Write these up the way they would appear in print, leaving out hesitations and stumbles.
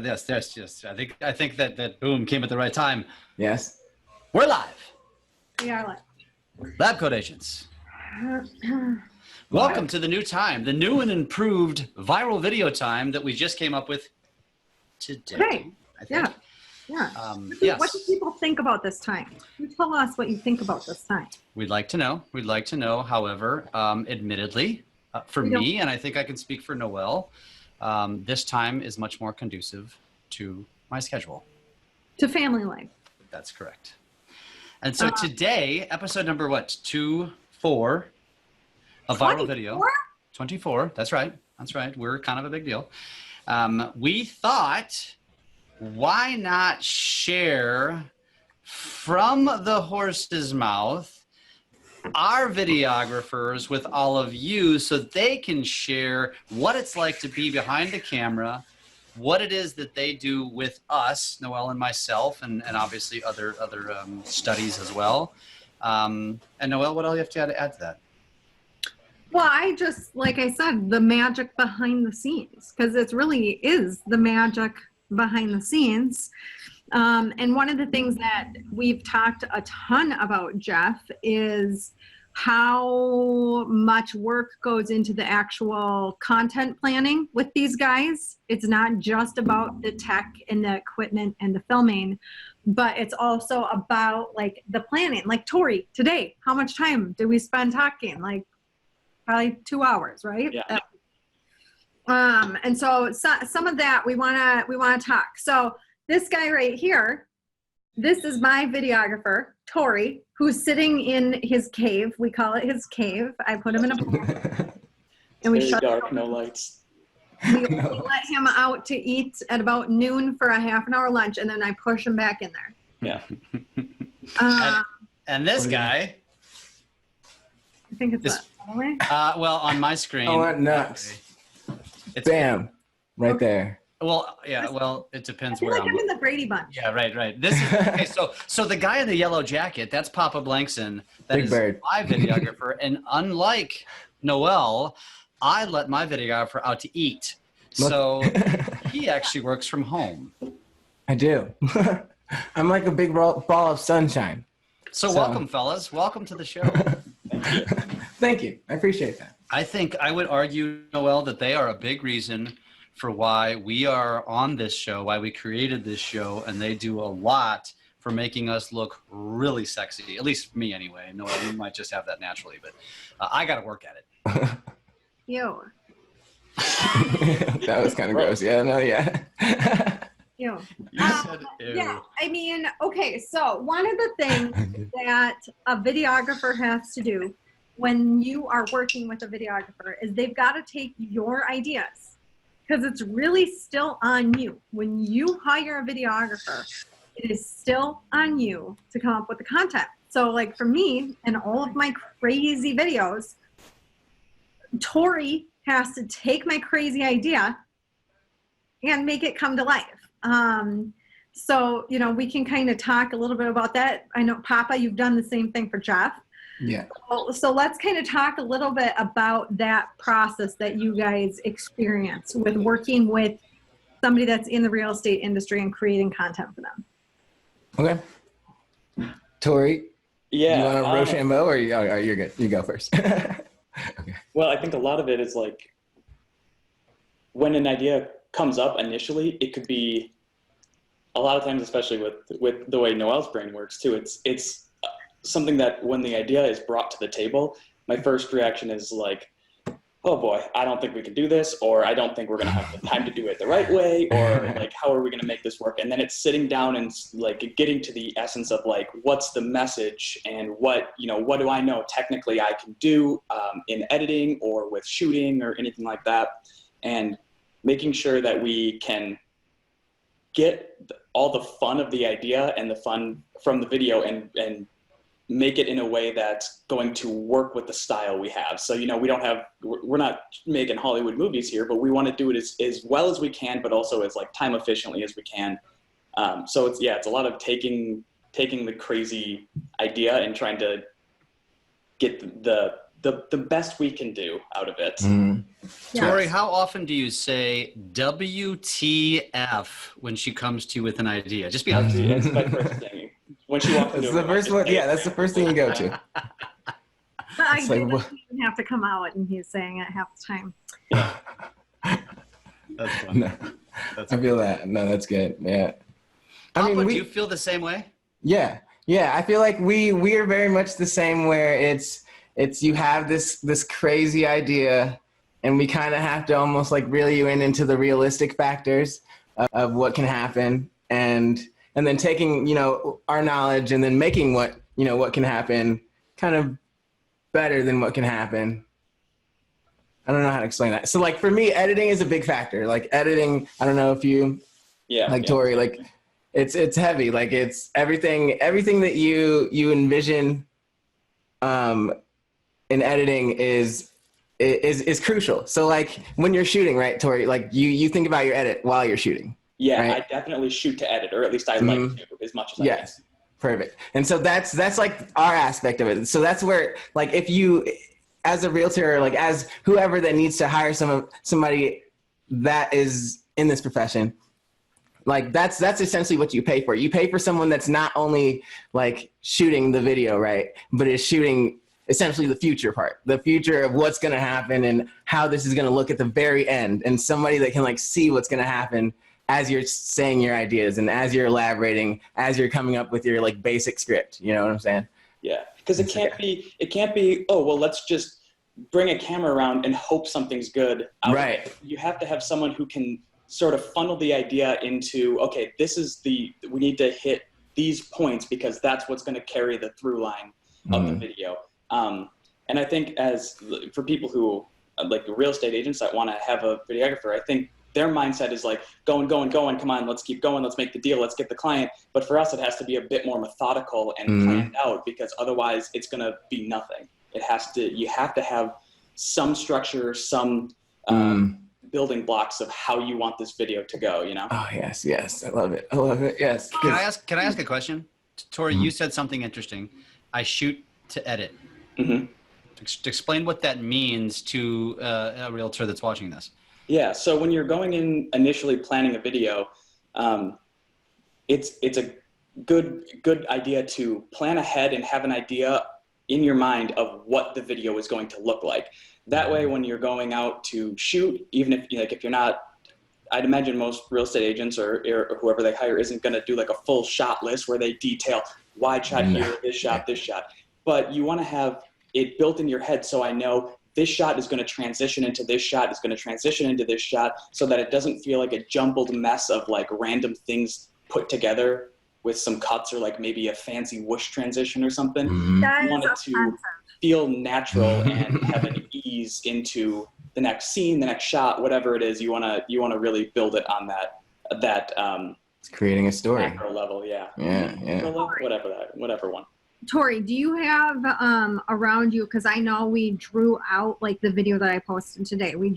Yes. I think that boom came at the right time. Yes. We're live. We are live. Lab Coat Agents. Welcome to the new time, the new and improved viral video time that we just came up with today. Hey, I think. yeah. Yes. What do people think about this time? You tell us what you think about this time. We'd like to know. However, admittedly, for me, and I think I can speak for Noelle, this time is much more conducive to my schedule. To family life. That's correct. And so today, episode number what? 24 of viral video. 24. That's right. We're kind of a big deal. We thought, why not share from the horse's mouth our videographers with all of you so they can share what it's like to be behind the camera, what it is that they do with us, Noelle and myself, and obviously other studies as well. And Noelle, what else do you have to add to that? Well, I just, like I said, the magic behind the scenes, because it really is the magic behind the scenes. And one of the things that we've talked a ton about, Jeff, is how much work goes into the actual content planning with these guys. It's not just about the tech and the equipment and the filming, but it's also about like the planning. Like Tori, today, how much time did we spend talking? Like probably 2 hours, right? Yeah. And so some of that we wanna talk. So this guy right here, this is my videographer, Tori, who's sitting in his cave. We call it his cave. I put him in a pool. And we Very shut dark, no lights. we let him out to eat at about noon for a half-an-hour lunch, and then I push him back in there. Yeah. And this guy, I think it's well, on my screen. Oh, what nuts. It's Bam. Right there. Well, yeah. Well, it depends I feel where like I'm in the Brady Bunch. Yeah, right. This is okay. So the guy in the yellow jacket, that's Papa Blankson. That Big is Bird. my videographer. And unlike Noelle, I let my videographer out to eat. So he actually works from home. I do. I'm like a big ball of sunshine. So welcome, fellas. Welcome to the show. Thank you. I appreciate that. I think I would argue, Noelle, that they are a big reason for why we are on this show, why we created this show, and they do a lot for making us look really sexy, at least me anyway. Noelle, you might just have that naturally, but I got to work at it. Ew. That was kind of gross. Yeah, no, yeah. Ew. You said ew. Yeah, I mean, okay, so one of the things that a videographer has to do when you are working with a videographer is they've got to take your ideas, because it's really still on you. When you hire a videographer, it is still on you to come up with the content. So like for me and all of my crazy videos, Tori has to take my crazy idea and make it come to life. So, you know, we can kind of talk a little bit about that. I know, Papa, you've done the same thing for Jeff. Yeah. So let's kind of talk a little bit about that process that you guys experience with working with somebody that's in the real estate industry and creating content for them. Okay. Tori, Yeah. you want to Rochambeau or you're good? You go first. Okay. Well, I think a lot of it is like when an idea comes up initially, it could be a lot of times, especially with the way Noelle's brain works too. It's something that when the idea is brought to the table, my first reaction is like, oh boy, I don't think we can do this, or I don't think we're going to have the time to do it the right way, or like, how are we going to make this work? And then it's sitting down and like getting to the essence of like, what's the message and what do I know technically I can do in editing or with shooting or anything like that. And making sure that we can get all the fun of the idea and the fun from the video and make it in a way that's going to work with the style we have. So, you know, we're not making Hollywood movies here, but we want to do it as well as we can, but also as like time efficiently as we can. So it's a lot of taking the crazy idea and trying to get the the best we can do out of it. Tori, how often do you say WTF when she comes to you with an idea? Just be honest. It's my first thing. When she walks into That's the first one. Yeah, that's the first thing you go to. But I It's do like, have to come out and he's saying it half the time. That's fun. No, I feel that. No, that's good. Yeah. Papa, do you feel the same way? Yeah. I feel like we are very much the same, where it's you have this crazy idea, and we kind of have to almost like reel you into the realistic factors of what can happen, and then taking, you know, our knowledge and then making what can happen kind of better than what can happen. I don't know how to explain that. So like for me, editing is a big factor. Like editing, I don't know if you Tori, like it's heavy. Like it's everything that you envision in editing is crucial. So like when you're shooting, right, Tori, like you think about your edit while you're shooting. Yeah, right? I definitely shoot to edit, or at least I like to as much as I can. Perfect. And so that's like our aspect of it. So that's where, like, if you, as a realtor, like as whoever that needs to hire somebody that is in this profession, like that's essentially what you pay for. You pay for someone that's not only like shooting the video, right, but is shooting essentially the future part, the future of what's going to happen and how this is going to look at the very end, and somebody that can like see what's going to happen as you're saying your ideas and as you're elaborating, as you're coming up with your like basic script. You know what I'm saying? Yeah, because it can't be, oh, well, let's just bring a camera around and hope something's good. Right. You have to have someone who can sort of funnel the idea into, okay, we need to hit these points because that's what's going to carry the through line of the video. And I think for people who, like real estate agents that want to have a videographer, I think their mindset is like going, come on, let's keep going, let's make the deal, let's get the client. But for us, it has to be a bit more methodical and planned out, because otherwise it's going to be nothing. You have to have some structure, some building blocks of how you want this video to go, you know? Oh, yes. I love it. Yes. Can I ask a question? Tori, you said something interesting. I shoot to edit. Explain what that means to a realtor that's watching this. Yeah, so when you're going in initially planning a video, it's a good idea to plan ahead and have an idea in your mind of what the video is going to look like. That way, when you're going out to shoot, even if you're not, I'd imagine most real estate agents or whoever they hire isn't going to do like a full shot list where they detail wide shot here, this shot, this shot. But you want to have it built in your head, so I know this shot is going to transition into this shot, is going to transition into this shot, so that it doesn't feel like a jumbled mess of like random things put together with some cuts or like maybe a fancy whoosh transition or something. You want it to feel natural and have an ease into the next scene, the next shot, whatever it is. You want to really build it on that it's creating a story. Macro level, yeah. Whatever one. Tori, do you have around you, because I know we drew out like the video that I posted today. We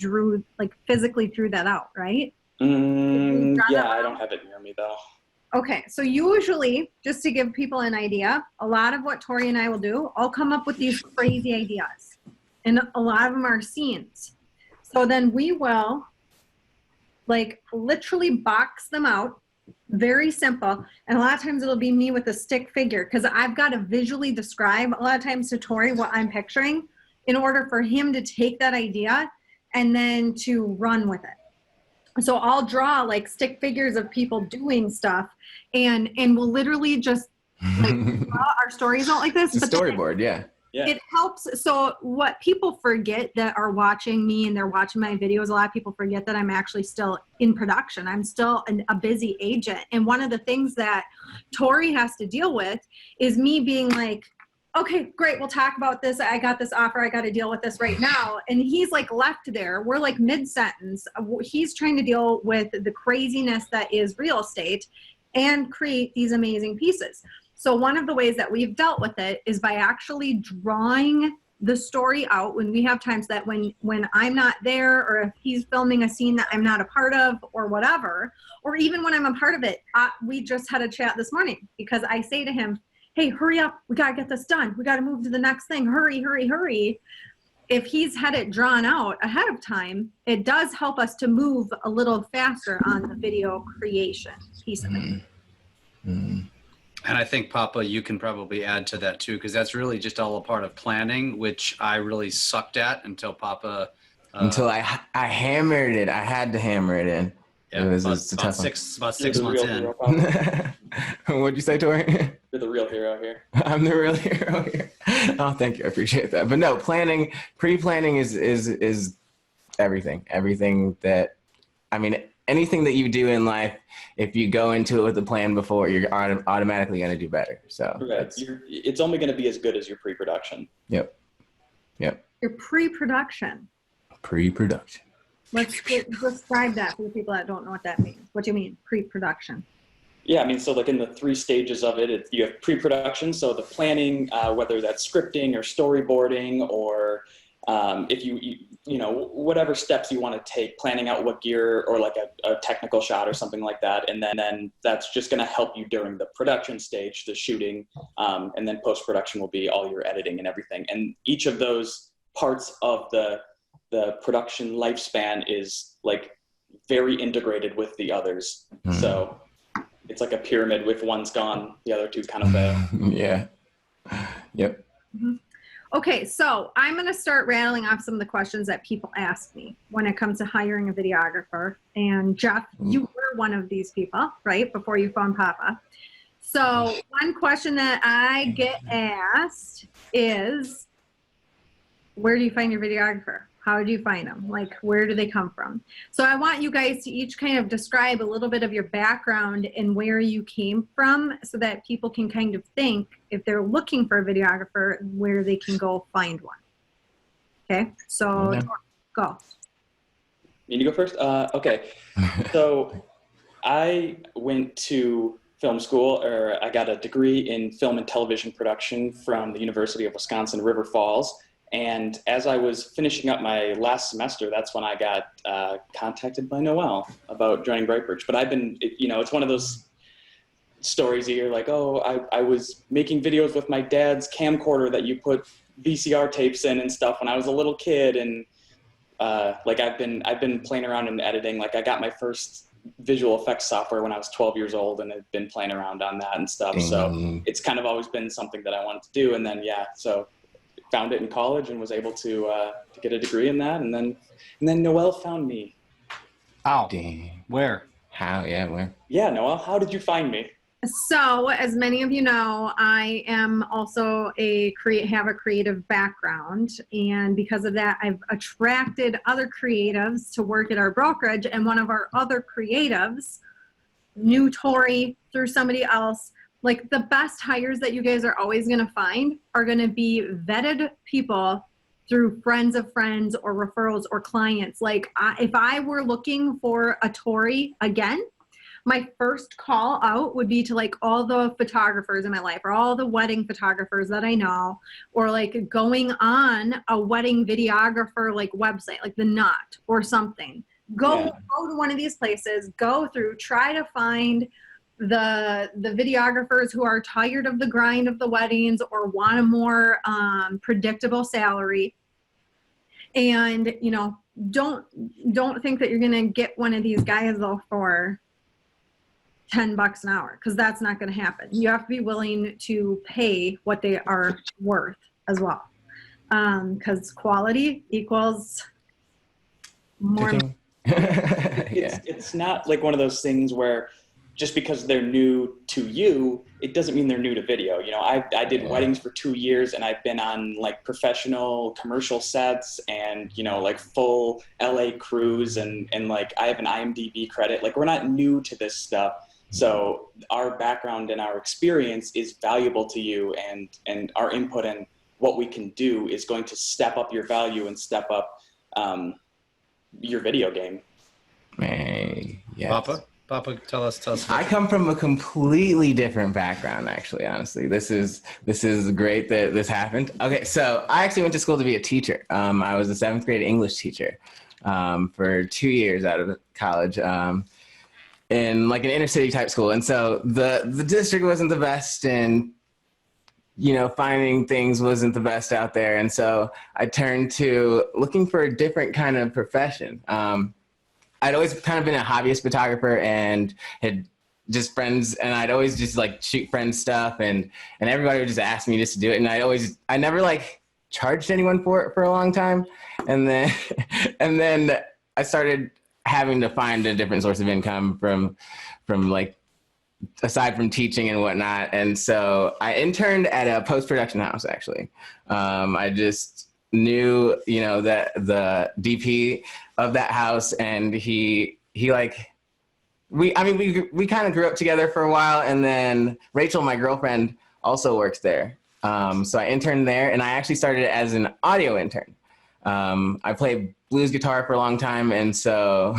physically drew that out, right? Yeah, I don't have it near me though. Okay, so usually, just to give people an idea, a lot of what Tori and I will do, I'll come up with these crazy ideas. And a lot of them are scenes. So then we will like literally box them out. Very simple. And a lot of times it'll be me with a stick figure, because I've got to visually describe a lot of times to Tori what I'm picturing in order for him to take that idea and then to run with it. So I'll draw like stick figures of people doing stuff, and we'll literally just like draw our stories out like this. It's a storyboard, yeah. It helps. So what people forget that are watching me and they're watching my videos, a lot of people forget that I'm actually still in production. I'm still a busy agent. And one of the things that Tori has to deal with is me being like, okay, great, we'll talk about this. I got this offer. I got to deal with this right now. And he's like left there. We're like mid-sentence. He's trying to deal with the craziness that is real estate and create these amazing pieces. So one of the ways that we've dealt with it is by actually drawing the story out when we have times that when I'm not there, or if he's filming a scene that I'm not a part of or whatever, or even when I'm a part of it. We just had a chat this morning because I say to him, hey, hurry up. We got to get this done. We got to move to the next thing. Hurry, hurry, hurry. if he's had it drawn out ahead of time, it does help us to move a little faster on the video creation piece of it. And I think, Papa, you can probably add to that too, because that's really just all a part of planning, which I really sucked at until Papa. Until I hammered it. I had to hammer it in. Yeah, It was about, it's a about tough one. six months in. Hero, Papa. What'd you say, Tori? You're the real hero here. I'm the real hero here. Oh, thank you. I appreciate that. But no, pre-planning is everything. Everything that, I mean, anything that you do in life, if you go into it with a plan before, you're automatically going to do better. So Right. It's only going to be as good as your pre-production. Yep. Your pre-production. Pre-production. Let's describe that for the people that don't know what that means. What do you mean, pre-production? Yeah, I mean, so like in the 3 stages of it, you have pre-production, so the planning, whether that's scripting or storyboarding, or if you know, whatever steps you want to take, planning out what gear or like a technical shot or something like that, and then that's just going to help you during the production stage, the shooting, and then post-production will be all your editing and everything. And each of those parts of the production lifespan is like very integrated with the others. So it's like a pyramid. If one's gone, the other two kind of fail. Yeah. Yep. Okay, so I'm going to start rattling off some of the questions that people ask me when it comes to hiring a videographer. And Jeff, you were one of these people, right, before you found Papa. So one question that I get asked is, where do you find your videographer? How do you find them? Like, where do they come from? So I want you guys to each kind of describe a little bit of your background and where you came from so that people can kind of think, if they're looking for a videographer, where they can go find one. Okay, so go. You need to go first? Okay. So I went to film school, or I got a degree in film and television production from the University of Wisconsin, River Falls. And as I was finishing up my last semester, that's when I got contacted by Noelle about joining Brightbridge. But I've been, you know, it's one of those stories that you're like, oh, I was making videos with my dad's camcorder that you put VCR tapes in and stuff when I was a little kid. And like I've been playing around in editing. Like I got my first visual effects software when I was 12 years old, and I've been playing around on that and stuff. So it's kind of always been something that I wanted to do. And then, yeah, so found it in college and was able to get a degree in that. And then Noelle found me. How? Dang. Where? How? Yeah, where? Yeah, Noelle, how did you find me? So, as many of you know, I am also have a creative background, and because of that, I've attracted other creatives to work at our brokerage. And one of our other creatives knew Tori through somebody else. Like, the best hires that you guys are always going to find are going to be vetted people through friends of friends or referrals or clients. Like, if I were looking for a Tori again, my first call out would be to like all the photographers in my life, or all the wedding photographers that I know, or like going on a wedding videographer like website, like The Knot or something. Go to one of these places, go through, try to find the videographers who are tired of the grind of the weddings or want a more predictable salary. And, you know, don't think that you're going to get one of these guys though for $10 an hour, because that's not going to happen. You have to be willing to pay what they are worth as well, because quality equals more. It's not like one of those things where just because they're new to you, it doesn't mean they're new to video. You know, I did weddings for 2 years, and I've been on like professional commercial sets and, you know, like full LA crews, and like I have an IMDb credit. Like, we're not new to this stuff. So our background and our experience is valuable to you, and our input and what we can do is going to step up your value and step up your video game. Man, yes. Papa, tell us. I come from a completely different background, actually, honestly. This is great that this happened. Okay, so I actually went to school to be a teacher. I was a 7th grade English teacher for 2 years out of college. In like an inner city type school. And so the district wasn't the best, and finding things wasn't the best out there. And so I turned to looking for a different kind of profession. I'd always kind of been a hobbyist photographer and had just friends, and I'd always just like shoot friends stuff, and everybody would just ask me just to do it. And I never like charged anyone for it for a long time. And then I started having to find a different source of income from like, aside from teaching and whatnot. And so I interned at a post-production house, actually. I just knew, that the DP of that house, and we kind of grew up together for a while. And then Rachel, my girlfriend, also works there. So I interned there, and I actually started as an audio intern. I played blues guitar for a long time, and so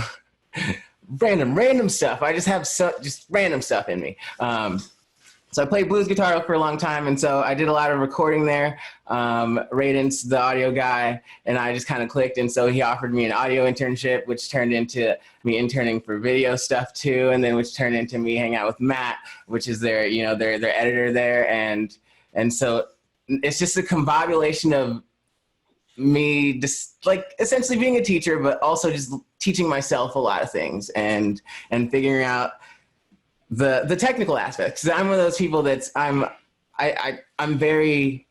random stuff. I just have just random stuff in me. So I played blues guitar for a long time, and so I did a lot of recording there. Radin's the audio guy, and I just kind of clicked, and so he offered me an audio internship, which turned into me interning for video stuff too, and then which turned into me hanging out with Matt, which is their editor there, and so it's just a combobulation of me just like essentially being a teacher, but also just teaching myself a lot of things and figuring out the technical aspects. I'm one of those people I'm very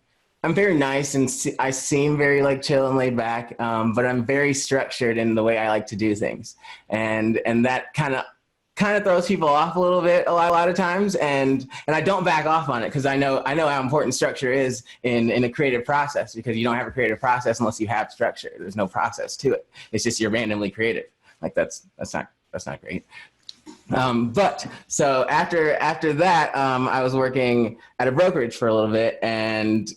nice, and I seem very like chill and laid back, but I'm very structured in the way I like to do things, and that kind of throws people off a little bit a lot of times, and I don't back off on it, because I know how important structure is in a creative process, because you don't have a creative process unless you have structure. There's no process to it. It's just you're randomly creative. Like that's not great. But so after that, I was working at a brokerage for a little bit, and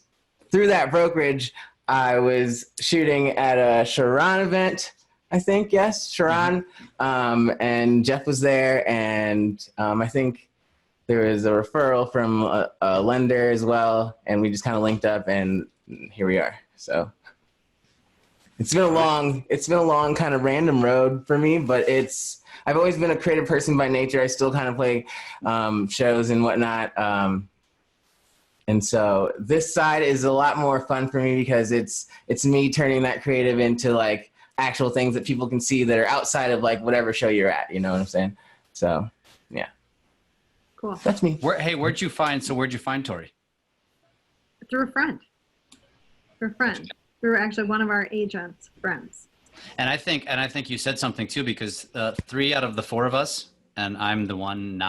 through that brokerage, I was shooting at a Sharon event. I think, yes, Sharon, and Jeff was there, and I think there was a referral from a lender as well, and we just kind of linked up, and here we are. So it's been a long kind of random road for me, but I've always been a creative person by nature. I still kind of play shows and whatnot, and so this side is a lot more fun for me, because it's me turning that creative into like actual things that people can see that are outside of like whatever show you're at, you know what I'm saying? So yeah. Cool. That's me. Where'd you find Tori? Through a friend. Through actually one of our agents' friends. And I think you said something too, because 3 out of the 4 of us, and I'm the one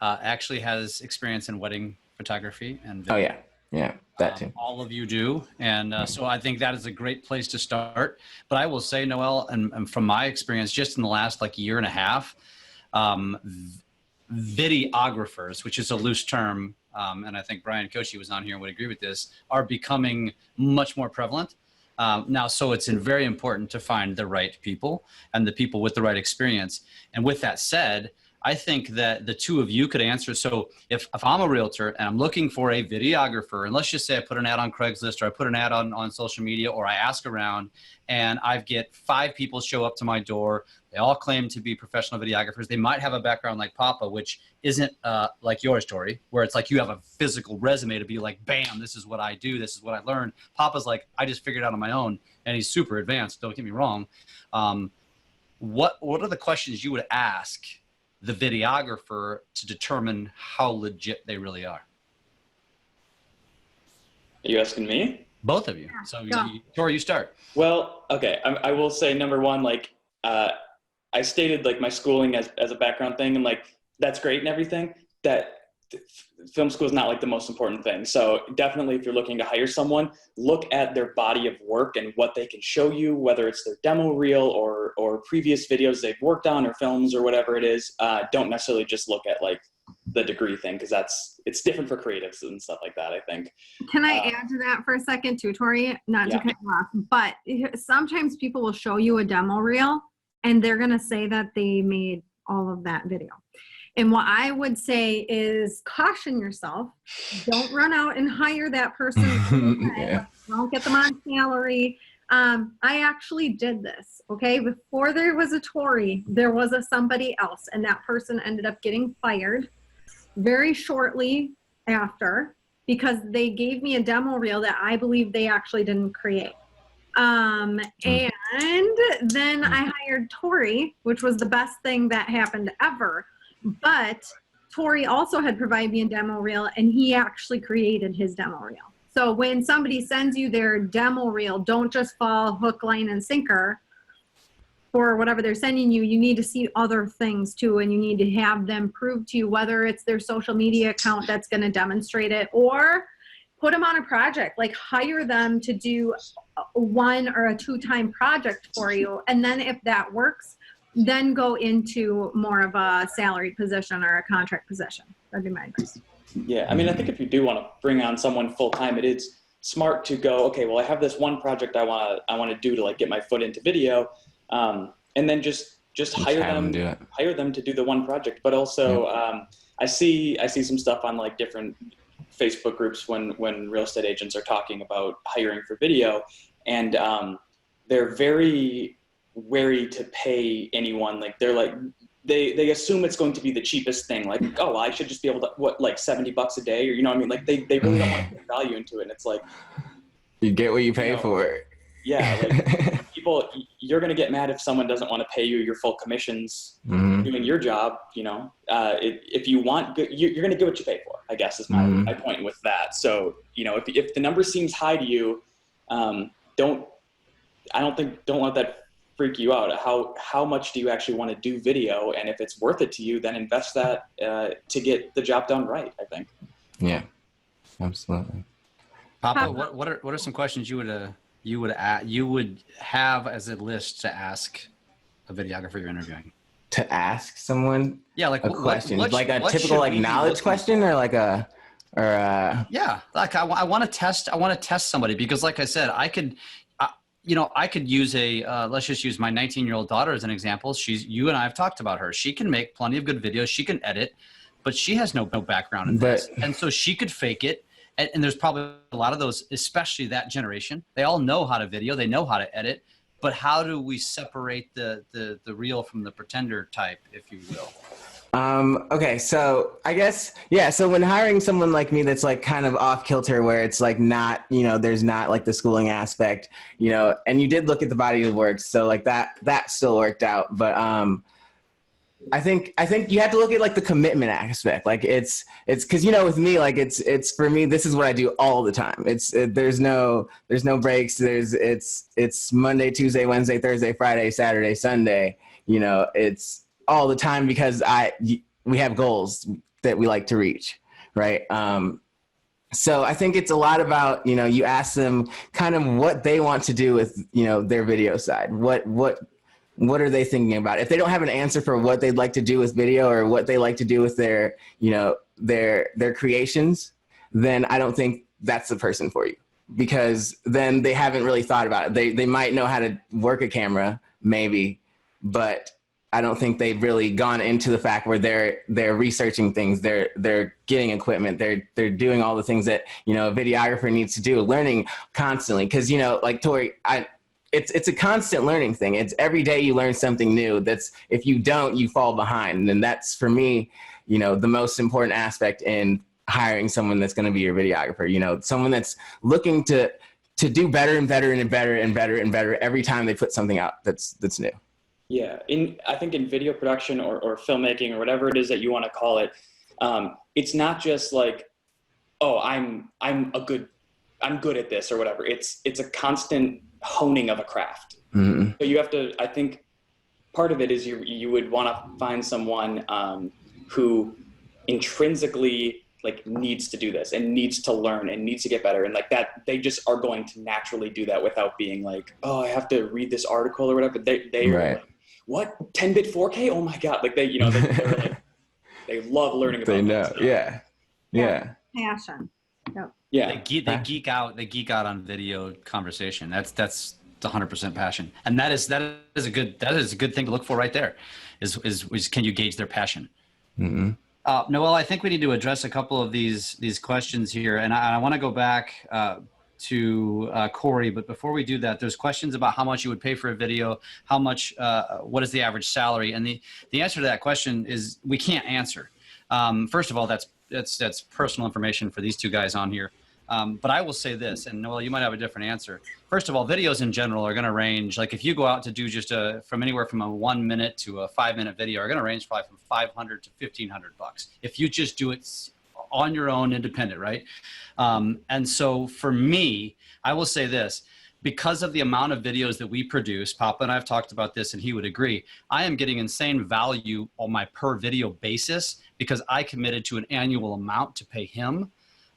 actually has experience in wedding photography and video. Oh yeah. Yeah, that too. All of you do. And so I think that is a great place to start. But I will say, Noel, and from my experience, just in the last like year and a half, videographers, which is a loose term, and I think Brian Kochi was on here and would agree with this, are becoming much more prevalent. Now, so it's very important to find the right people and the people with the right experience. And with that said, I think that the two of you could answer. So if I'm a realtor and I'm looking for a videographer, and let's just say I put an ad on Craigslist, or I put an ad on social media, or I ask around, and I get 5 people show up to my door. They all claim to be professional videographers. They might have a background like Papa, which isn't like your story, where it's like you have a physical resume to be like, bam, this is what I do. This is what I learned. Papa's like, I just figured it out on my own, and he's super advanced. Don't get me wrong. What are the questions you would ask the videographer to determine how legit they really are? Are you asking me? Both of you. So Tori, you start. Well, okay. I will say, number one, like, I stated like my schooling as a background thing, and like, that's great and everything. That film school is not like the most important thing. So definitely, if you're looking to hire someone, look at their body of work and what they can show you, whether it's their demo reel or previous videos they've worked on, or films, or whatever it is. Don't necessarily just look at like the degree thing, because it's different for creatives and stuff like that, I think. Can I add to that for a second too, Tori? Not to cut you off, but sometimes people will show you a demo reel and they're going to say that they made all of that video. And what I would say is caution yourself. Don't run out and hire that person. Yeah. Don't get them on salary. I actually did this, okay? Before there was a Tori, there was somebody else, and that person ended up getting fired very shortly after. because they gave me a demo reel that I believe they actually didn't create. And then I hired Tori, which was the best thing that happened ever. But Tori also had provided me a demo reel, and he actually created his demo reel. So when somebody sends you their demo reel, don't just fall hook, line, and sinker for whatever they're sending you. You need to see other things too, and you need to have them prove to you whether it's their social media account that's going to demonstrate it, or put them on a project, like hire them to do a 1 or a 2-time project for you. And then if that works, then go into more of a salary position or a contract position. That'd be my advice. Yeah, I mean, I think if you do want to bring on someone full time, it is smart to go, okay, well, I have this one project I want to do to like get my foot into video, and then just hire them to do the one project. But also, I see some stuff on like different Facebook groups when real estate agents are talking about hiring for video, and they're very wary to pay anyone. Like they're like, they assume it's going to be the cheapest thing. Like, oh, well, I should just be able to, like $70 a day, or, you know what I mean? Like they really don't want to put value into it. And it's like, you get what you pay for. Yeah. Like people, you're going to get mad if someone doesn't want to pay you your full commissions doing your job. You know, if you want good, you're going to get what you pay for, I guess is my point with that. So, you know, if the number seems high to you, don't let that freak you out. How much do you actually want to do video? And if it's worth it to you, then invest that to get the job done right, I think. Yeah, absolutely. Papa, what are some questions you would have as a list to ask a videographer you're interviewing? To ask someone? Yeah, like a question, like a what typical like knowledge question, or like a yeah, like I want to test somebody, because like I said, I could use let's just use my 19-year-old daughter as an example. You and I have talked about her. She can make plenty of good videos. She can edit, but she has no background in this. And so she could fake it. And there's probably a lot of those, especially that generation. They all know how to video. They know how to edit. But how do we separate the real from the pretender type, if you will? Okay, so I guess, yeah, so when hiring someone like me that's like kind of off kilter, where it's like not, you know, there's not like the schooling aspect, you know, and you did look at the body of work, so like that still worked out. But I think you have to look at like the commitment aspect. Like it's because, you know, with me, like it's for me, this is what I do all the time. There's no breaks. It's Monday, Tuesday, Wednesday, Thursday, Friday, Saturday, Sunday. You know, it's all the time, because we have goals that we like to reach, right? So I think it's a lot about, you know, you ask them kind of what they want to do with, you know, their video side. What are they thinking about? If they don't have an answer for what they'd like to do with video, or what they like to do with their, you know, their creations, then I don't think that's the person for you, because then they haven't really thought about it. They might know how to work a camera, maybe, but I don't think they've really gone into the fact where they're researching things, they're getting equipment, they're doing all the things that, you know, a videographer needs to do, learning constantly. Because, you know, like Tori, it's a constant learning thing. It's every day you learn something new. That's, if you don't, you fall behind. And that's, for me, you know, the most important aspect in hiring someone that's going to be your videographer. You know, someone that's looking to do better and better and better and better and better every time they put something out that's new. Yeah, I think in video production or filmmaking or whatever it is that you want to call it, it's not just like, oh, I'm good at this or whatever. It's a constant honing of a craft. Mm-hmm. So you have to, I think part of it is you would want to find someone who intrinsically like needs to do this and needs to learn and needs to get better, and like that they just are going to naturally do that without being like, oh, I have to read this article or whatever. They are right. Like, what, 10-bit 4K? Oh my God. Like they're like, they love learning about they know. Stuff. Yeah. Passion. Yep. Yeah. They geek out on video conversation. That's 100% passion. And that is a good thing to look for right there, is can you gauge their passion? Mm-hmm. Noelle, I think we need to address a couple of these questions here, and I want to go back to Corey, but before we do that, there's questions about how much you would pay for a video, how much, what is the average salary, and the answer to that question is we can't answer. First of all, that's personal information for these two guys on here. But I will say this, and Noel, you might have a different answer. First of all, videos in general are going to range, like if you go out to do just from anywhere from a 1 minute to a 5 minute video, are going to range probably from $500 to $1,500 if you just do it on your own, independent, right? And so for me, I will say this, because of the amount of videos that we produce, Papa and I have talked about this and he would agree, I am getting insane value on my per video basis because I committed to an annual amount to pay him.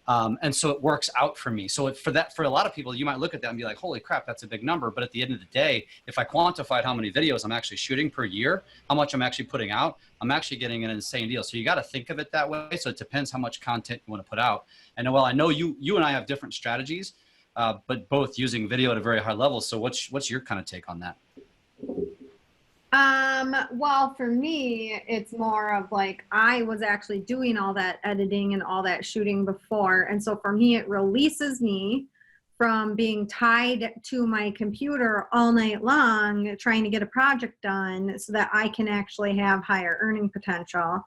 And so it works out for me. So for a lot of people, you might look at that and be like, holy crap, that's a big number. But at the end of the day, if I quantified how many videos I'm actually shooting per year, how much I'm actually putting out, I'm actually getting an insane deal. So you got to think of it that way. So it depends how much content you want to put out. And Noel, I know you and I have different strategies, but both using video at a very high level. So what's your kind of take on that? Well, for me, it's more of like, I was actually doing all that editing and all that shooting before. And so for me, it releases me from being tied to my computer all night long, trying to get a project done so that I can actually have higher earning potential.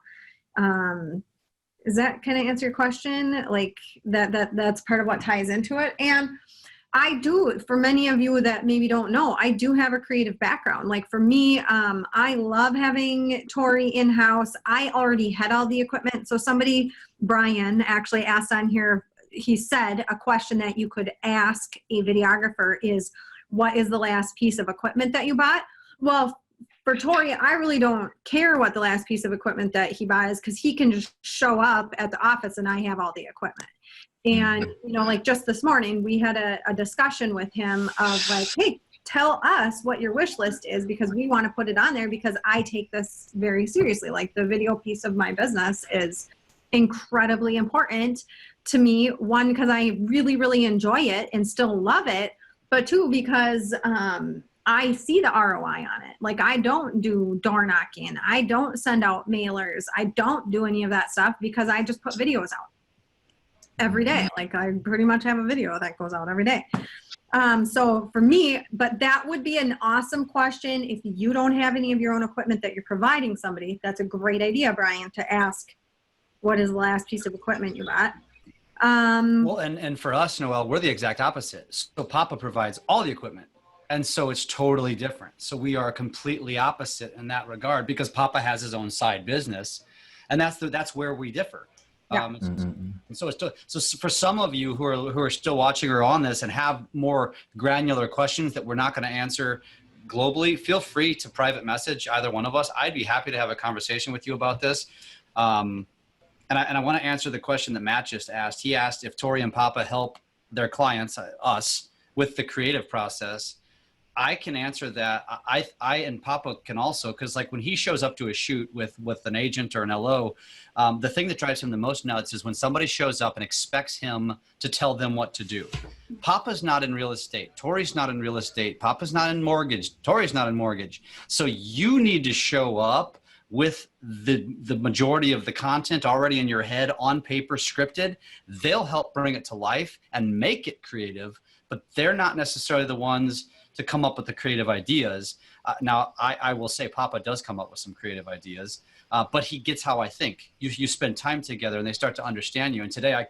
Does that kind of answer your question? Like that's part of what ties into it. And I do, for many of you that maybe don't know, I do have a creative background. Like for me, I love having Tori in-house. I already had all the equipment. So somebody, Brian, actually asked on here, he said a question that you could ask a videographer is, what is the last piece of equipment that you bought? Well, for Tori, I really don't care what the last piece of equipment that he buys because he can just show up at the office and I have all the equipment. And, you know, like just this morning, we had a discussion with him of like, hey, tell us what your wish list is because we want to put it on there because I take this very seriously. Like the video piece of my business is incredibly important to me. One, because I really, really enjoy it and still love it. But two, because I see the ROI on it. Like I don't do door knocking. I don't send out mailers. I don't do any of that stuff because I just put videos out every day. Like I pretty much have a video that goes out every day. So for me, but that would be an awesome question. If you don't have any of your own equipment that you're providing somebody, that's a great idea, Brian, to ask what is the last piece of equipment you bought. Well, and for us, Noel, we're the exact opposite. So Papa provides all the equipment. And so it's totally different. So we are completely opposite in that regard because Papa has his own side business. And that's where we differ. Yeah. And so for some of you who are still watching or on this and have more granular questions that we're not going to answer globally, feel free to private message either one of us. I'd be happy to have a conversation with you about this. And I want to answer the question that Matt just asked. He asked if Tori and Papa help their clients, us, with the creative process. I can answer that. I and Papa can also, because like when he shows up to a shoot with an agent or an LO, the thing that drives him the most nuts is when somebody shows up and expects him to tell them what to do. Papa's not in real estate. Tori's not in real estate. Papa's not in mortgage. Tori's not in mortgage. So you need to show up with the majority of the content already in your head on paper scripted. They'll help bring it to life and make it creative, but they're not necessarily the ones to come up with the creative ideas. Now, I will say Papa does come up with some creative ideas, but he gets how I think. You spend time together and they start to understand you. And today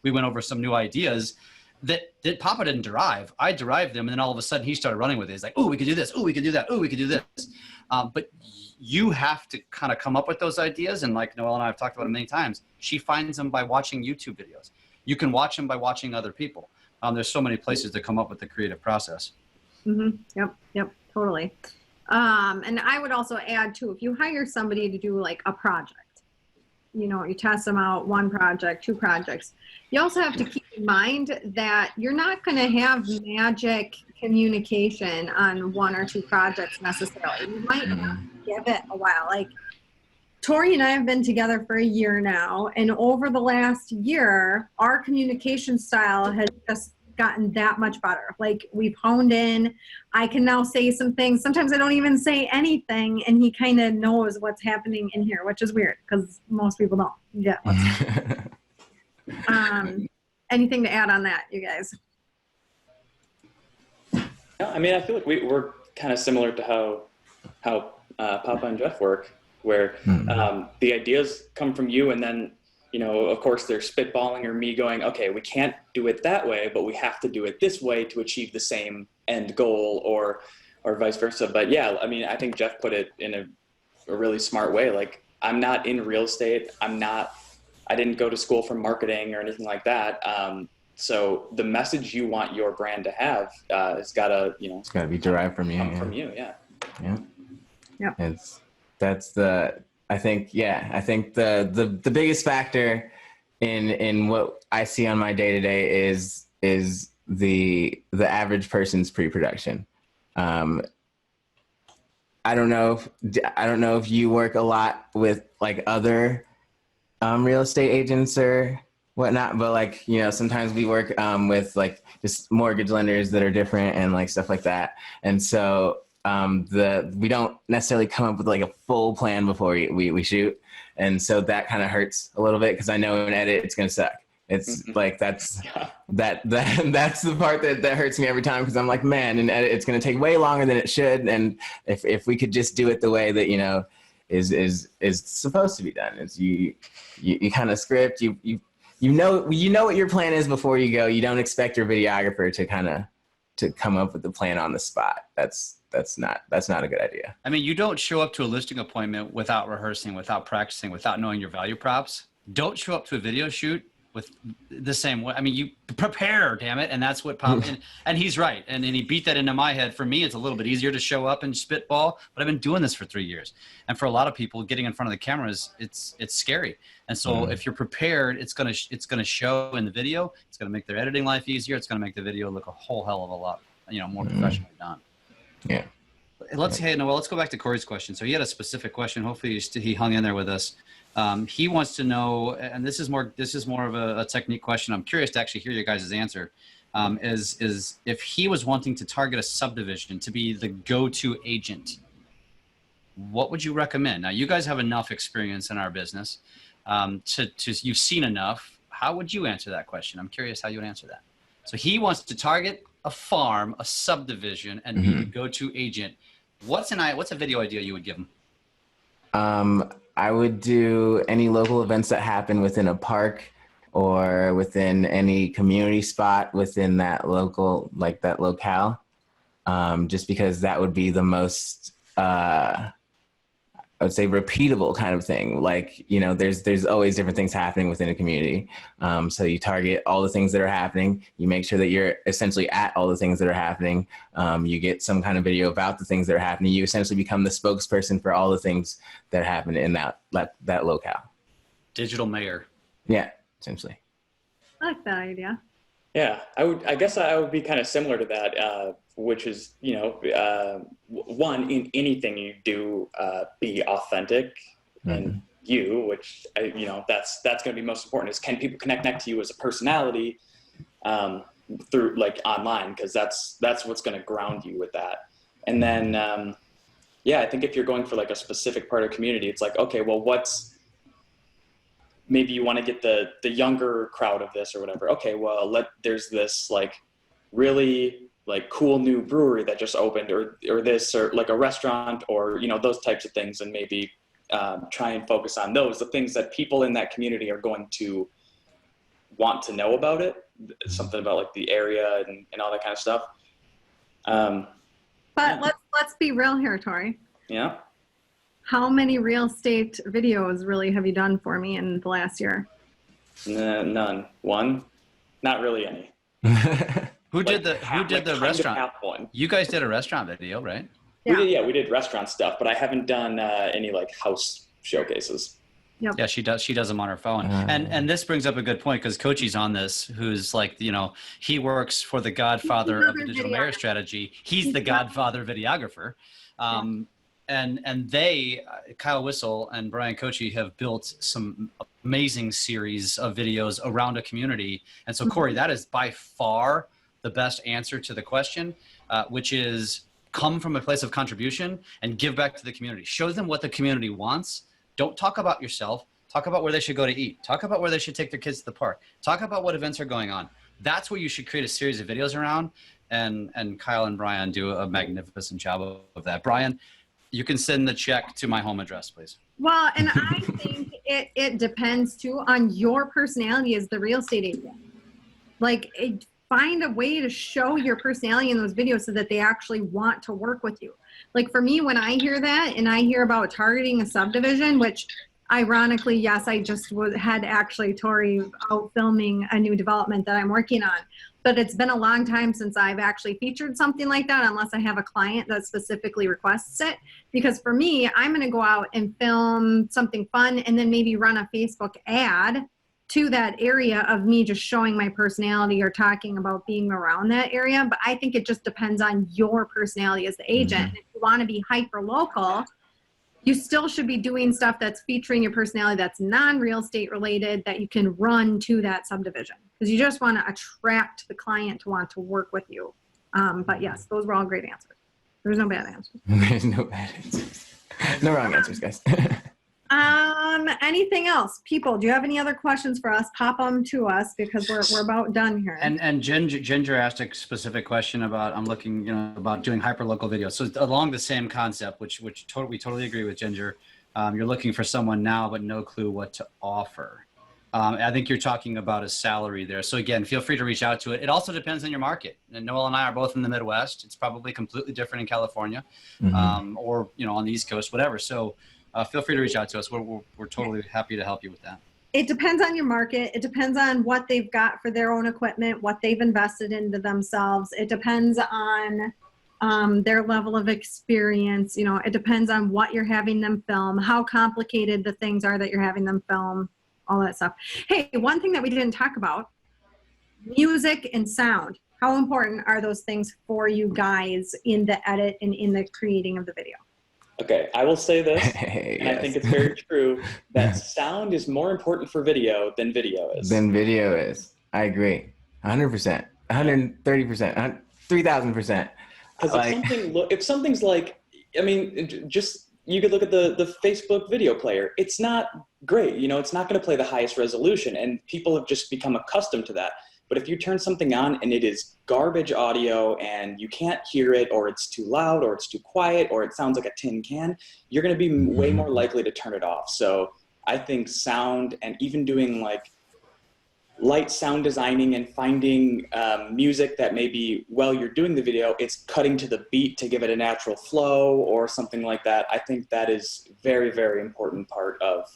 we went over some new ideas that Papa didn't derive. I derived them, and then all of a sudden he started running with it. He's like, oh, we could do this. Oh, we could do that. Oh, we could do this. But you have to kind of come up with those ideas. And like Noelle and I have talked about it many times, she finds them by watching YouTube videos. You can watch them by watching other people. There's so many places to come up with the creative process. Mm-hmm. Yep, totally. And I would also add too, if you hire somebody to do like a project, you know, you test them out, 1 project, 2 projects, you also have to keep in mind that you're not going to have magic communication on 1 or 2 projects necessarily. You might have to give it a while. Like Tori and I have been together for a year now, and over the last year, our communication style has just gotten that much better. Like we've honed in. I can now say some things. Sometimes I don't even say anything, and he kind of knows what's happening in here, which is weird because most people don't get what's happening. Anything to add on that, you guys? I mean, I feel like we're kind of similar to how Papa and Jeff work. where the ideas come from you, and then, you know, of course they're spitballing or me going, okay, we can't do it that way, but we have to do it this way to achieve the same end goal, or vice versa. But yeah, I mean, I think Jeff put it in a really smart way. Like, I'm not in real estate. I didn't go to school for marketing or anything like that. So the message you want your brand to have, it's gotta, you know, it's gotta be derived from you. Come from you. Yeah. Yeah. Yeah. I think the biggest factor in what I see on my day to day is the average person's pre-production. I don't know if you work a lot with like other real estate agents or whatnot, but like, you know, sometimes we work with like just mortgage lenders that are different and like stuff like that. And so we don't necessarily come up with like a full plan before we shoot. And so that kind of hurts a little bit because I know in edit it's going to suck. It's like, that's the part that hurts me every time, because I'm like, man, in edit it's going to take way longer than it should. And if we could just do it the way that, you know, is supposed to be done, is you kind of script, you know what your plan is before you go. You don't expect your videographer to come up with the plan on the spot. That's not a good idea. I mean, you don't show up to a listing appointment without rehearsing, without practicing, without knowing your value props. Don't show up to a video shoot with the same way. I mean, you prepare, damn it. And that's what popped in. And he's right. And he beat that into my head. For me, it's a little bit easier to show up and spitball, but I've been doing this for 3 years. And for a lot of people, getting in front of the cameras, it's scary. And so if you're prepared, it's gonna show in the video. It's gonna make their editing life easier. It's gonna make the video look a whole hell of a lot, you know, more professionally done. Yeah. Hey, Noel, let's go back to Corey's question. So he had a specific question. Hopefully he hung in there with us. He wants to know, and this is more of a technique question. I'm curious to actually hear your guys' answer. Is if he was wanting to target a subdivision to be the go-to agent, what would you recommend? Now, you guys have enough experience in our business you've seen enough. How would you answer that question? I'm curious how you would answer that. So he wants to target a farm, a subdivision, and be the go-to agent. What's a video idea you would give him? I would do any local events that happen within a park or within any community spot within that local, like that locale. Just because that would be the most, I would say, repeatable kind of thing. Like, you know, there's always different things happening within a community. So you target all the things that are happening. You make sure that you're essentially at all the things that are happening. You get some kind of video about the things that are happening. You essentially become the spokesperson for all the things that happen in that locale. Digital mayor. Yeah, essentially. I like that idea. Yeah, I guess I would be kind of similar to that, which is, you know, one, in anything you do, be authentic and you, which, you know, that's going to be most important, is can people connect to you as a personality through like online, because that's what's going to ground you with that. And then, yeah, I think if you're going for like a specific part of the community, it's like, okay, well, maybe you want to get the younger crowd of this or whatever. Okay, well, there's this like really like cool new brewery that just opened, or this, or like a restaurant, or, you know, those types of things. And maybe try and focus on those, the things that people in that community are going to want to know about it. Something about like the area and all that kind of stuff. But yeah. let's be real here, Tori. Yeah. How many real estate videos really have you done for me in the last year? None. One? Not really any. Who did the restaurant? You guys did a restaurant video, right? Yeah. We did restaurant stuff, but I haven't done any like house showcases. Yep. Yeah, she does them on her phone. And this brings up a good point, because Coachy's on this, who's like, you know, he works for the godfather of the digital mayor strategy. He's the godfather videographer. And they, Kyle Whistle and Brian Coachy, have built some amazing series of videos around a community. And so, Corey, that is by far the best answer to the question, which is come from a place of contribution and give back to the community. Show them what the community wants. Don't talk about yourself. Talk about where they should go to eat. Talk about where they should take their kids to the park. Talk about what events are going on. That's where you should create a series of videos around. And Kyle and Brian do a magnificent job of that. Brian, you can send the check to my home address, please. Well, and I think it depends too on your personality as the real estate agent. Like, find a way to show your personality in those videos so that they actually want to work with you. Like for me, when I hear that and I hear about targeting a subdivision, which ironically, yes, I just had actually Tori out filming a new development that I'm working on. But it's been a long time since I've actually featured something like that, unless I have a client that specifically requests it. Because for me, I'm going to go out and film something fun and then maybe run a Facebook ad to that area of me just showing my personality or talking about being around that area. But I think it just depends on your personality as the agent. Mm-hmm. If you want to be hyper local, you still should be doing stuff that's featuring your personality that's non-real estate related that you can run to that subdivision, because you just want to attract the client to want to work with you. But yes, those were all great answers. There's no bad answers. There's no bad answers. No wrong answers, guys. Anything else? People, do you have any other questions for us? Pop them to us because we're about done here. And Ginger asked a specific question about, I'm looking, about doing hyperlocal videos. So along the same concept, which we totally agree with Ginger. You're looking for someone now, but no clue what to offer. I think you're talking about a salary there. So again, feel free to reach out to it. It also depends on your market. And Noel and I are both in the Midwest. It's probably completely different in California, or on the East Coast, whatever. So feel free to reach out to us. We're totally happy to help you with that. It depends on your market. It depends on what they've got for their own equipment, what they've invested into themselves. It depends on their level of experience. It depends on what you're having them film, how complicated the things are that you're having them film, all that stuff. Hey, one thing that we didn't talk about, music and sound. How important are those things for you guys in the edit and in the creating of the video? Okay, I will say this, and I think it's very true, that sound is more important for video than video is. I agree. 100%, 130%, 3,000%. Because if something's like, just, you could look at the Facebook video player. It's not great, it's not going to play the highest resolution, and people have just become accustomed to that. But if you turn something on and it is garbage audio and you can't hear it, or it's too loud, or it's too quiet, or it sounds like a tin can, you're going to be way more likely to turn it off. So I think sound, and even doing like light sound designing and finding music that maybe while you're doing the video, it's cutting to the beat to give it a natural flow or something like that. I think that is very, very important part of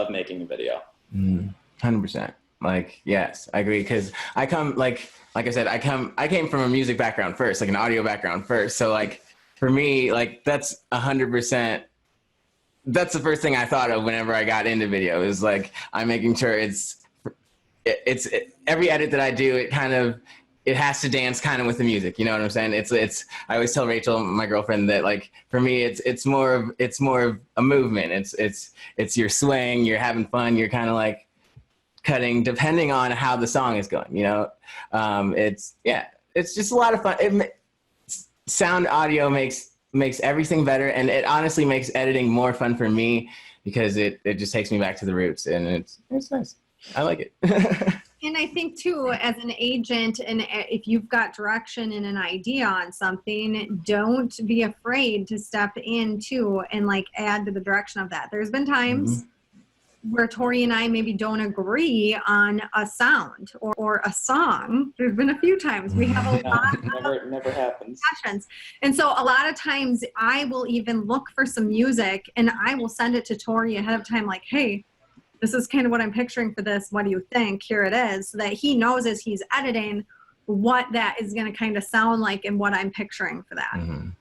making a video. 100%. Yes, I agree. Cause I come, like I said, I came from a music background first, like an audio background first. So for me, that's 100%. That's the first thing I thought of whenever I got into video, is I'm making sure it's every edit that I do, it has to dance kind of with the music. You know what I'm saying? I always tell Rachel, my girlfriend, that for me, it's more of a movement. It's you're swaying, you're having fun, you're kind of cutting depending on how the song is going. It's just a lot of fun. Sound audio makes everything better, and it honestly makes editing more fun for me because it just takes me back to the roots, and it's nice. I like it. And I think too, as an agent, and if you've got direction and an idea on something, don't be afraid to step in too and add to the direction of that. There's been times where Tori and I maybe don't agree on a sound or a song. There's been a few times we have a lot of never happens. Discussions. And so a lot of times I will even look for some music and I will send it to Tori ahead of time, hey, this is kind of what I'm picturing for this. What do you think? Here it is. So that he knows as he's editing what that is going to kind of sound like and what I'm picturing for that.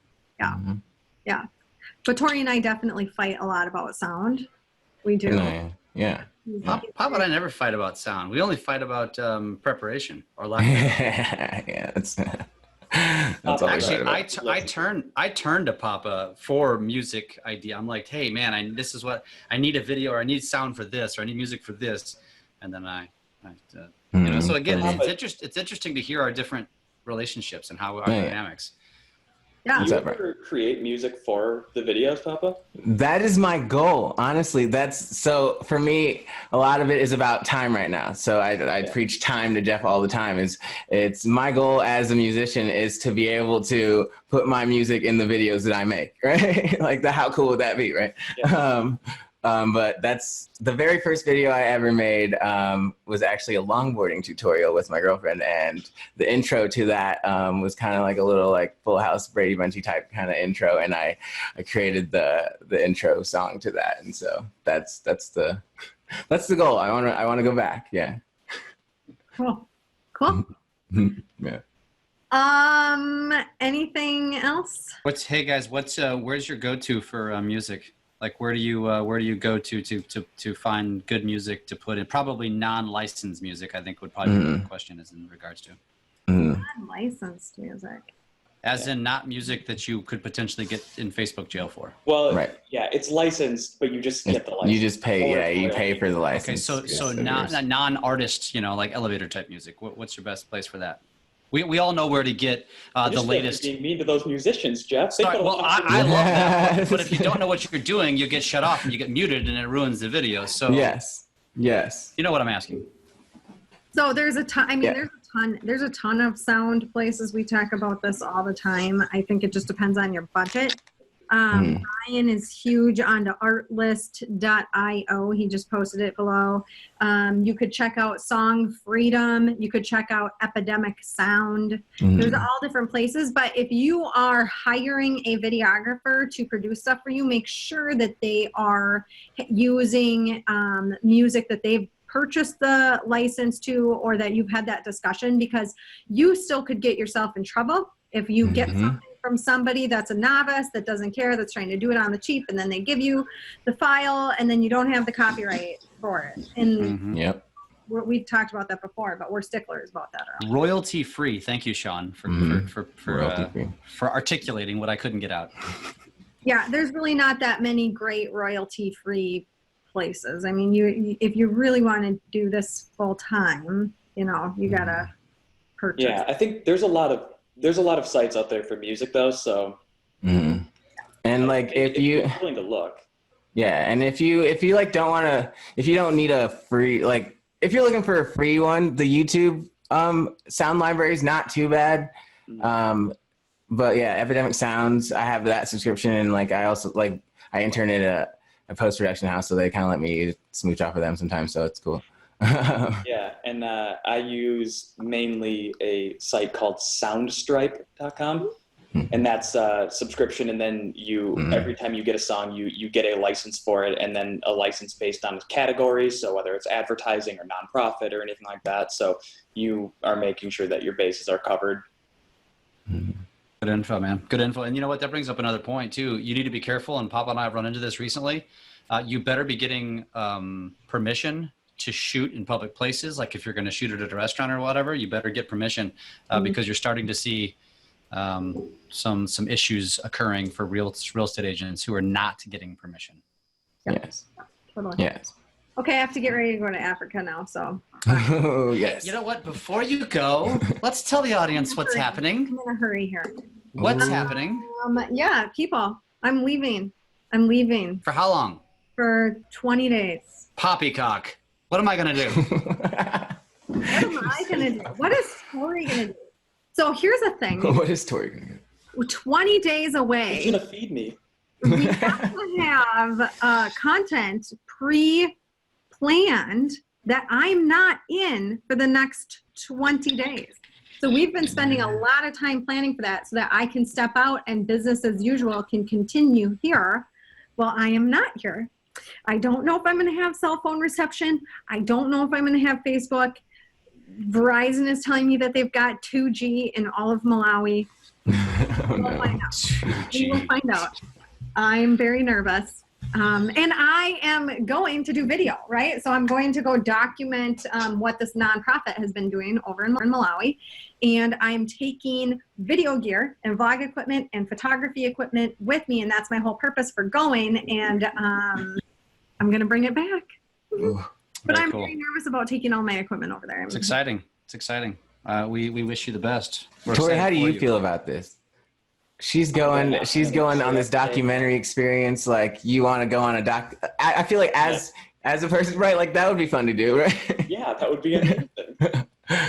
Yeah. But Tori and I definitely fight a lot about sound. We do. Yeah. Papa and I never fight about sound. We only fight about preparation or lack of. Yeah, that's all actually, I turned to Papa for music idea. I'm like, hey man, this is what I need, a video, or I need sound for this, or I need music for this, and then So again, it's interesting to hear our different relationships and how our dynamics. Yeah. Do you ever create music for the videos, Papa? That is my goal. Honestly, so for me, a lot of it is about time right now. So I preach time to Jeff all the time. It's my goal as a musician is to be able to put my music in the videos that I make, right? How cool would that be, right? Yeah. But that's the very first video I ever made, was actually a longboarding tutorial with my girlfriend. And the intro to that was kind of like a little like Full House Brady Bunch type kind of intro. And I created the intro song to that. And so that's the goal. I want to go back. Yeah. Cool. Yeah. Anything else? Hey guys, where's your go-to for music? Like where do you go to find good music to put in? Probably non-licensed music, I think would probably be what the question is in regards to. Non-licensed music. As in not music that you could potentially get in Facebook jail for. Well, Right. yeah, it's licensed, but you just get the license. You just pay. Yeah, you pay for the license. Okay, so non-artist, like elevator type music. What's your best place for that? We all know where to get the latest. Being mean to those musicians, Jeff. Sorry, well, I love that, but if you don't know what you're doing, you get shut off and you get muted, and it ruins the video. So yes, you know what I'm asking. So there's a ton. I mean, Yeah. there's a ton of sound places. We talk about this all the time. I think it just depends on your budget. Ryan is huge onto artlist.io. He just posted it below. You could check out Song Freedom. You could check out Epidemic Sound. There's all different places. But if you are hiring a videographer to produce stuff for you, make sure that they are using music that they've purchased the license to, or that you've had that discussion, because you still could get yourself in trouble if you get something from somebody that's a novice, that doesn't care, that's trying to do it on the cheap, and then they give you the file and then you don't have the copyright for it. And Yep. we've talked about that before, but we're sticklers about that. Royalty free. Thank you, Sean, for articulating what I couldn't get out. Yeah, there's really not that many great royalty free places. I mean, if you really want to do this full time, you gotta purchase. Yeah, I think there's a lot of sites out there for music though. So, and like if you're willing to look, yeah, and if you like if you don't need a free, like if you're looking for a free one, the YouTube sound library is not too bad. But yeah, Epidemic Sounds, I have that subscription, and like I also I intern at a post-production house, so they kind of let me smooch off of them sometimes, so it's cool. Yeah, and I use mainly a site called soundstripe.com, and that's a subscription, and then every time you get a song, you get a license for it, and then a license based on categories, so whether it's advertising or nonprofit or anything like that, so you are making sure that your bases are covered. Good info, man. Good info. And you know what? That brings up another point too. You need to be careful, and Papa and I have run into this recently. You better be getting permission to shoot in public places. Like if you're going to shoot it at a restaurant or whatever, you better get permission because you're starting to see some issues occurring for real estate agents who are not getting permission. Yes. Totally. Yes. Okay, I have to get ready to go to Africa now, so. Oh, yes. You know what? Before you go, let's tell the audience what's happening. I'm in a hurry here. What's happening? Yeah, people, I'm leaving. For how long? For 20 days. Poppycock. What am I going to do? What am I going to do? What is Tori going to do? So here's the thing. What is Tori going to do? 20 days away. She's going to feed me. We have to have content pre-planned that I'm not in for the next 20 days. So we've been spending a lot of time planning for that so that I can step out and business as usual can continue here while I am not here. I don't know if I'm going to have cell phone reception. I don't know if I'm going to have Facebook. Verizon is telling me that they've got 2G in all of Malawi. We'll find out. We will find out. I'm very nervous. And I am going to do video, right? So I'm going to go document what this nonprofit has been doing over in Malawi. And I'm taking video gear and vlog equipment and photography equipment with me. And that's my whole purpose for going. And I'm going to bring it back. Ooh, but I'm cool. very nervous about taking all my equipment over there. It's exciting. It's exciting. We wish you the best. Tori, how do you feel about this? She's going on this documentary experience. Like you want to go on a doc. I feel like as a person, right? Like that would be fun to do, right? Yeah, that would be amazing.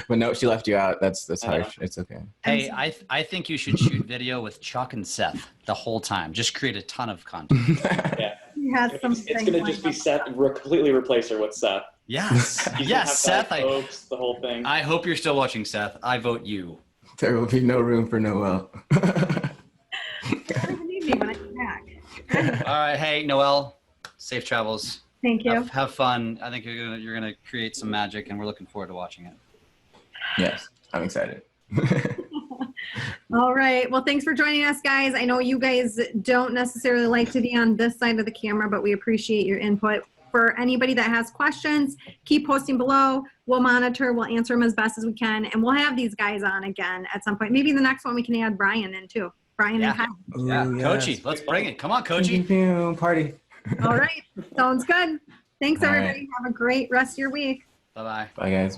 But no, she left you out. That's harsh. It's okay. Hey, I think you should shoot video with Chuck and Seth the whole time. Just create a ton of content. Yeah. He has some It's things going to just be lined Seth, completely replace her with Seth. Yes. He's Yes, gonna have Seth. Diet Cokes, the whole thing. I hope you're still watching, Seth. I vote you. There will be no room for Noel. up. You need me when I come back. All right. Hey, Noelle, safe travels. Thank you. Have fun. I think you're gonna create some magic, and we're looking forward to watching it. Yes, I'm excited. All right. Well, thanks for joining us, guys. I know you guys don't necessarily like to be on this side of the camera, but we appreciate your input. For anybody that has questions, keep posting below. We'll monitor. We'll answer them as best as we can. And we'll have these guys on again at some point. Maybe the next one we can add Brian in too. Brian and Kyle. Yeah, Ooh, Coachy, yes. let's bring it. Come on, Pew, Coachy. pew, party. All right. Sounds good. Thanks, All everybody. right. Have a great rest of your week. Bye-bye. Bye, guys.